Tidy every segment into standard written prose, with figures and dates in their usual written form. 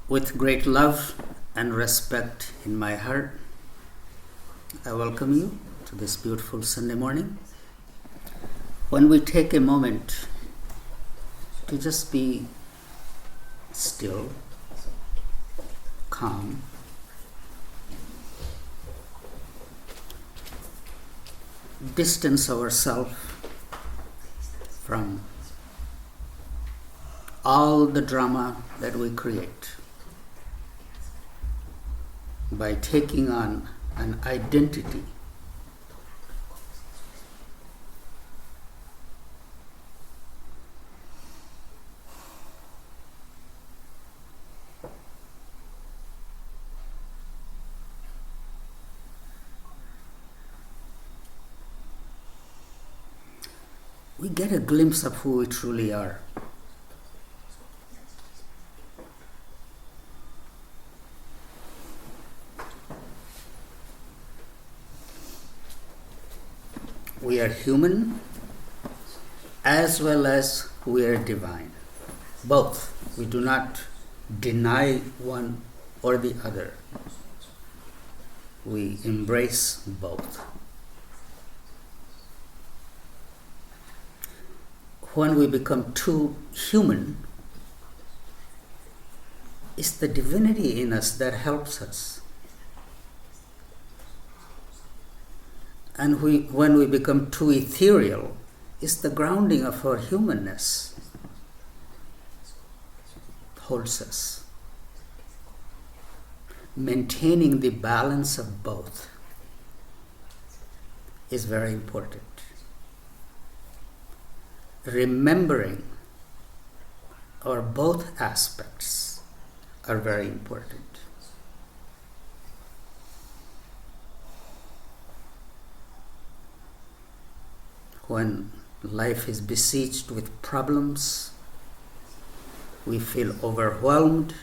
With great love and respect in my heart, I welcome you to this beautiful Sunday morning when we take a moment to just be still, calm, distance ourselves from all the drama that we create by taking on an identity we get a glimpse of who we truly are. We are human as well as we are divine. Both. We do not deny one or the other. We embrace both. When we become too human, it's the divinity in us that helps us. And when we become too ethereal, it's the grounding of our humanness holds us. Maintaining the balance of both is very important. Remembering our both aspects are very important. When life is besieged with problems, we feel overwhelmed.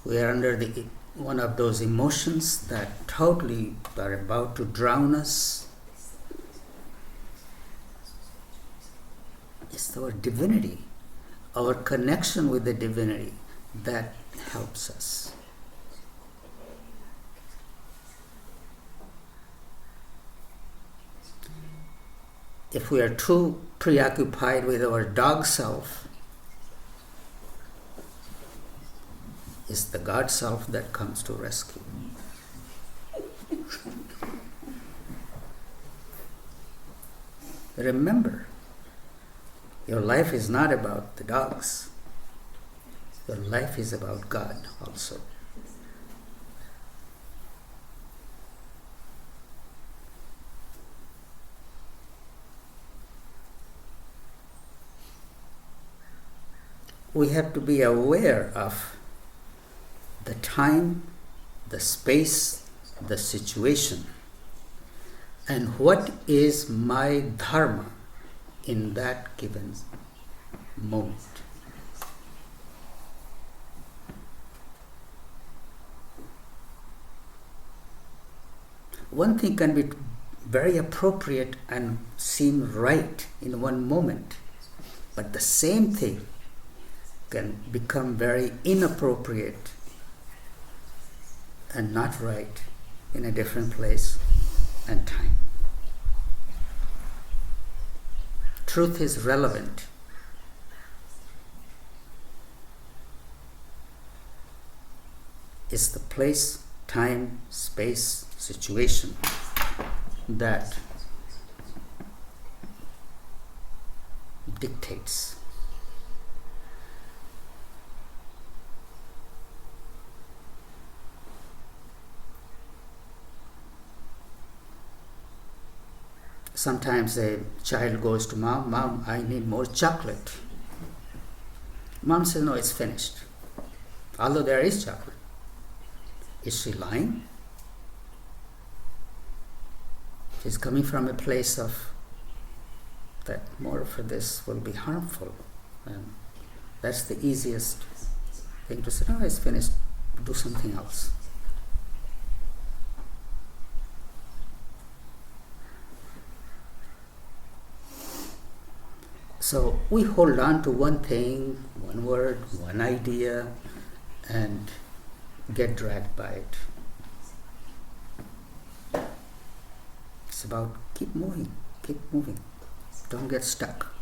We are under one of those emotions that totally are about to drown us. It's our divinity, our connection with the divinity that helps us. If we are too preoccupied with our dog self, it's the God self that comes to rescue. Remember, your life is not about the dogs. Your life is about God also. We have to be aware of the time, the space, the situation, and what is my dharma in that given moment. One thing can be very appropriate and seem right in one moment, but the same thing can become very inappropriate and not right in a different place and time. Truth is relevant. It's the place, time, space, situation that dictates. Sometimes a child goes to mom, "Mom, I need more chocolate." Mom says, "No, it's finished." Although there is chocolate. Is she lying? She's coming from a place of that more for this will be harmful. And that's the easiest thing to say, "No, it's finished, do something else." So we hold on to one thing, one word, one idea, and get dragged by it. It's about keep moving. Don't get stuck.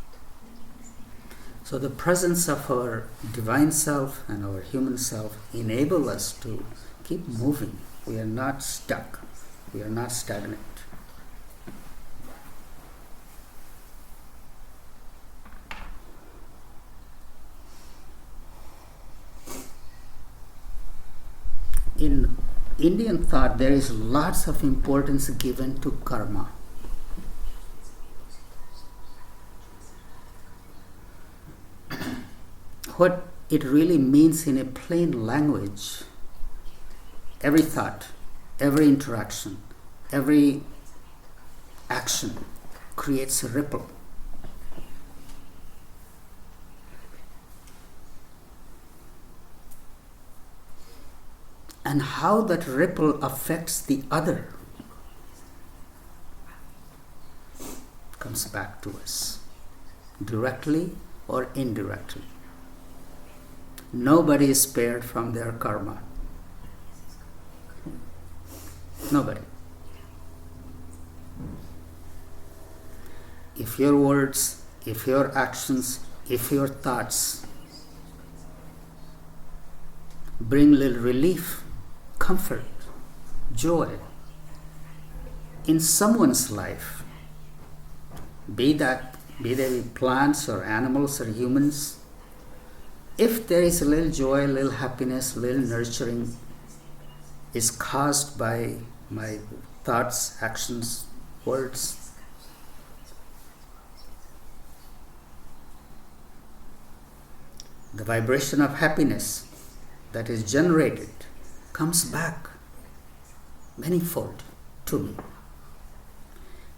So the presence of our divine self and our human self enable us to keep moving. We are not stuck. We are not stagnant. In Indian thought, there is lots of importance given to karma. What it really means in a plain language, every thought, every interaction, every action creates a ripple. And how that ripple affects the other comes back to us, directly or indirectly. Nobody is spared from their karma. Nobody. If your words, if your actions, if your thoughts bring little relief, comfort, joy in someone's life, be they plants or animals or humans, if there is a little joy, a little happiness, a little nurturing is caused by my thoughts, actions, words, the vibration of happiness that is generated comes back manifold to me.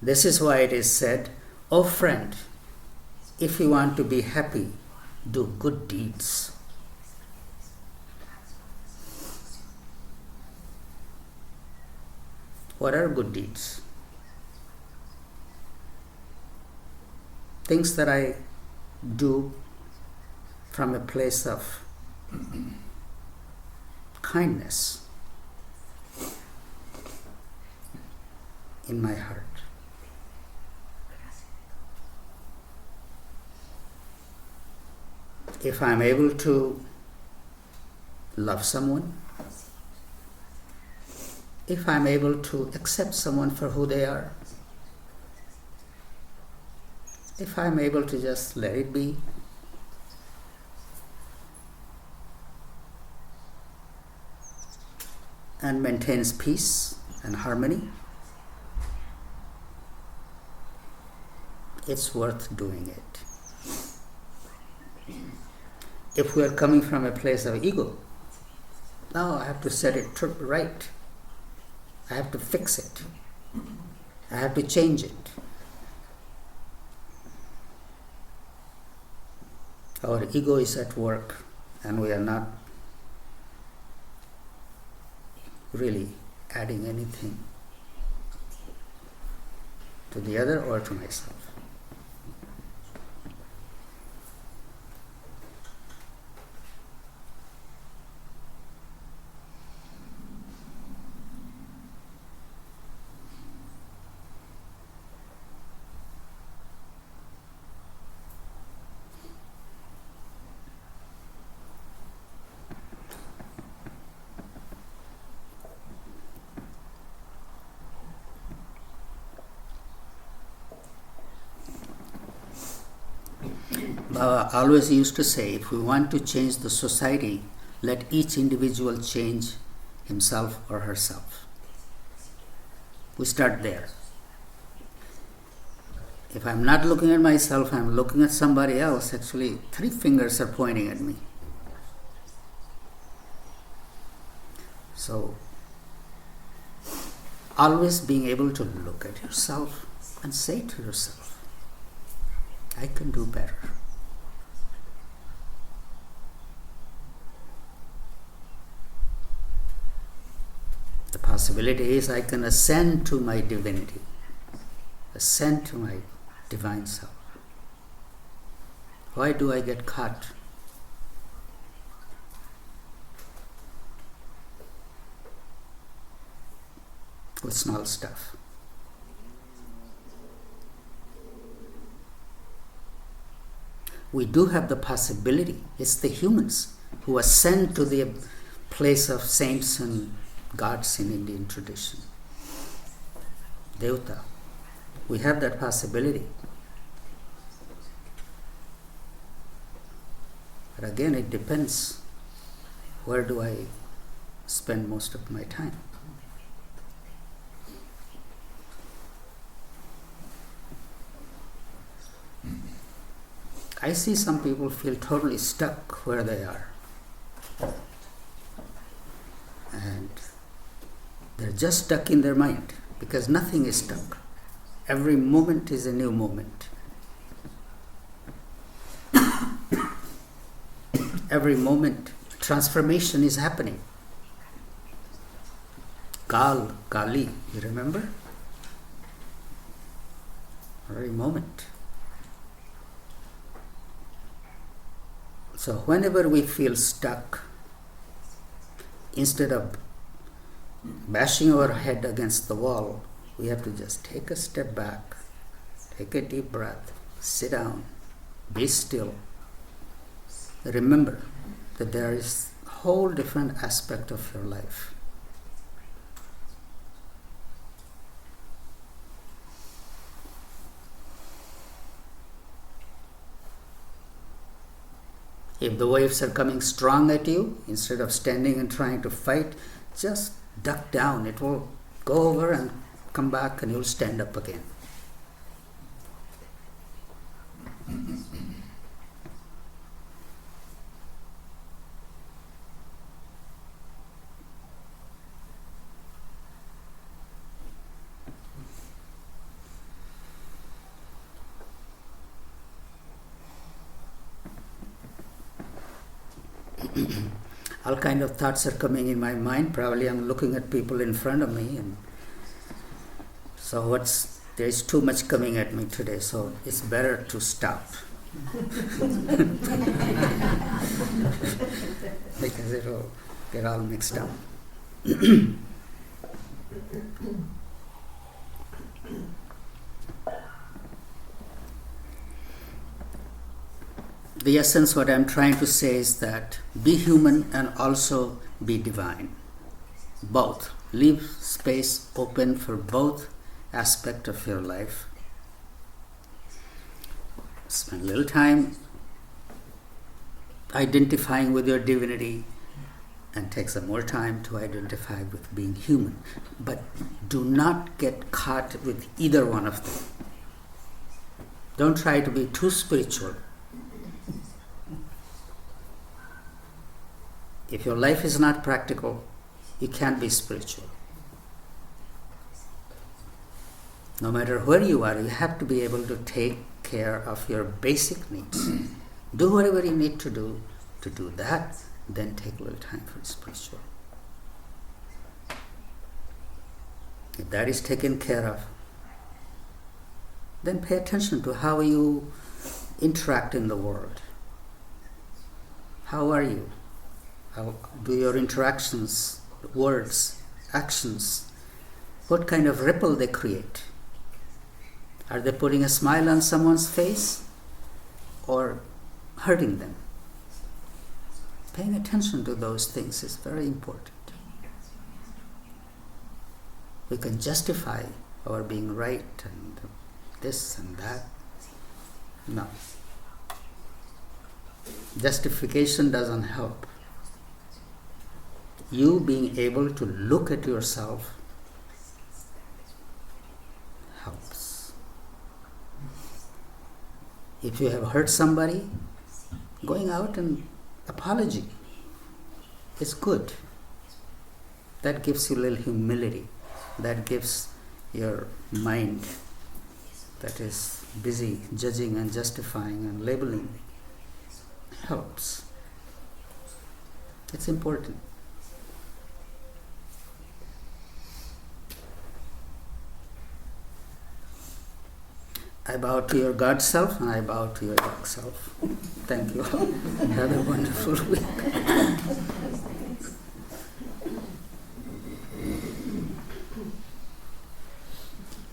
This is why it is said, "Oh friend, if you want to be happy, do good deeds." What are good deeds? Things that I do from a place of kindness in my heart. If I'm able to love someone, if I'm able to accept someone for who they are, if I'm able to just let it be, and maintains peace and harmony, it's worth doing it. If we are coming from a place of ego, now I have to set it right. I have to fix it. I have to change it. Our ego is at work and we are not really adding anything to the other or to myself. Baba always used to say, if we want to change the society, let each individual change himself or herself. We start there. If I'm not looking at myself, I'm looking at somebody else, actually 3 fingers are pointing at me. So, always being able to look at yourself and say to yourself, I can do better. The possibility is I can ascend to my divinity, ascend to my divine self. Why do I get caught with small stuff? We do have the possibility. It's the humans who are sent to the place of saints and gods in Indian tradition. Devta. We have that possibility. But again, it depends. Where do I spend most of my time? I see some people feel totally stuck where they are. And they're just stuck in their mind because nothing is stuck. Every moment is a new moment. Every moment, transformation is happening. Kali, you remember? Every moment. So whenever we feel stuck, instead of bashing our head against the wall, we have to just take a step back, take a deep breath, sit down, be still. Remember that there is a whole different aspect of your life. If the waves are coming strong at you, instead of standing and trying to fight, just duck down. It will go over and come back and you'll stand up again. All kind of thoughts are coming in my mind. Probably I'm looking at people in front of me, and so there is too much coming at me today, so it's better to stop. Because it'll get all mixed up. The essence, what I'm trying to say is that be human and also be divine. Both. Leave space open for both aspects of your life. Spend a little time identifying with your divinity and take some more time to identify with being human. But do not get caught with either one of them. Don't try to be too spiritual. If your life is not practical, you can't be spiritual. No matter where you are, you have to be able to take care of your basic needs. Do whatever you need to do that, then take a little time for spiritual. If that is taken care of, then pay attention to how you interact in the world. How are you? How do your interactions, words, actions, what kind of ripple they create? Are they putting a smile on someone's face or hurting them? Paying attention to those things is very important. We can justify our being right and this and that. No. Justification doesn't help. You being able to look at yourself helps. If you have hurt somebody, going out and apology is good. That gives you a little humility. That gives your mind that is busy judging and justifying and labeling helps. It's important. I bow to your God self and I bow to your dog self. Thank you all. Have a wonderful week.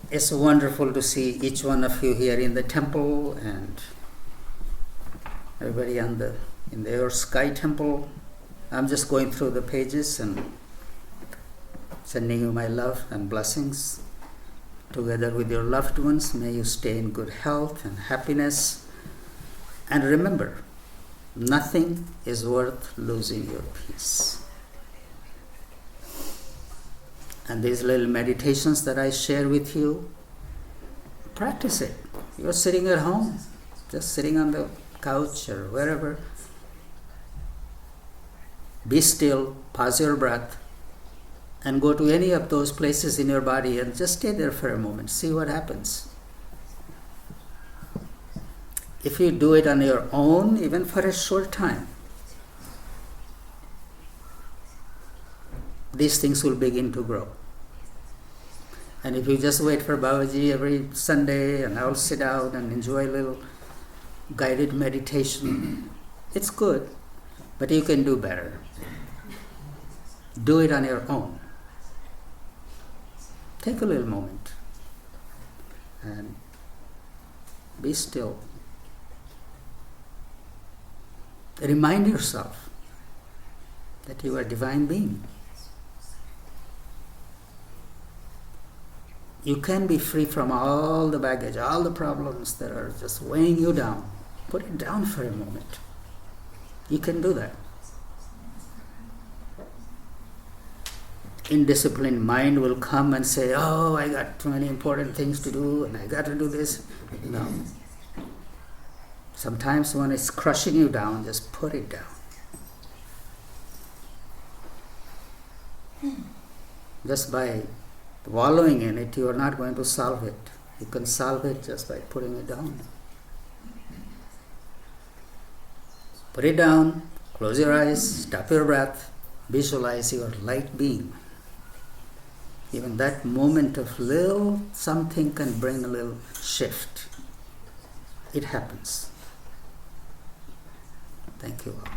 It's wonderful to see each one of you here in the temple and everybody in the Sky Temple. I'm just going through the pages and sending you my love and blessings. Together with your loved ones, may you stay in good health and happiness. And remember, nothing is worth losing your peace. And these little meditations that I share with you, practice it. You're sitting at home, just sitting on the couch or wherever. Be still, pause your breath, and go to any of those places in your body and just stay there for a moment. See what happens. If you do it on your own, even for a short time, these things will begin to grow. And if you just wait for Babaji every Sunday and I'll sit out and enjoy a little guided meditation, it's good, but you can do better. Do it on your own. Take a little moment and be still. Remind yourself that you are a divine being. You can be free from all the baggage, all the problems that are just weighing you down. Put it down for a moment. You can do that. Indisciplined mind will come and say, oh, I got too many important things to do and I got to do this. No. Sometimes when it's crushing you down, just put it down. Just by wallowing in it, you are not going to solve it. You can solve it just by putting it down. Put it down, close your eyes, stop your breath, visualize your light being. Even that moment of little something can bring a little shift. It happens. Thank you all.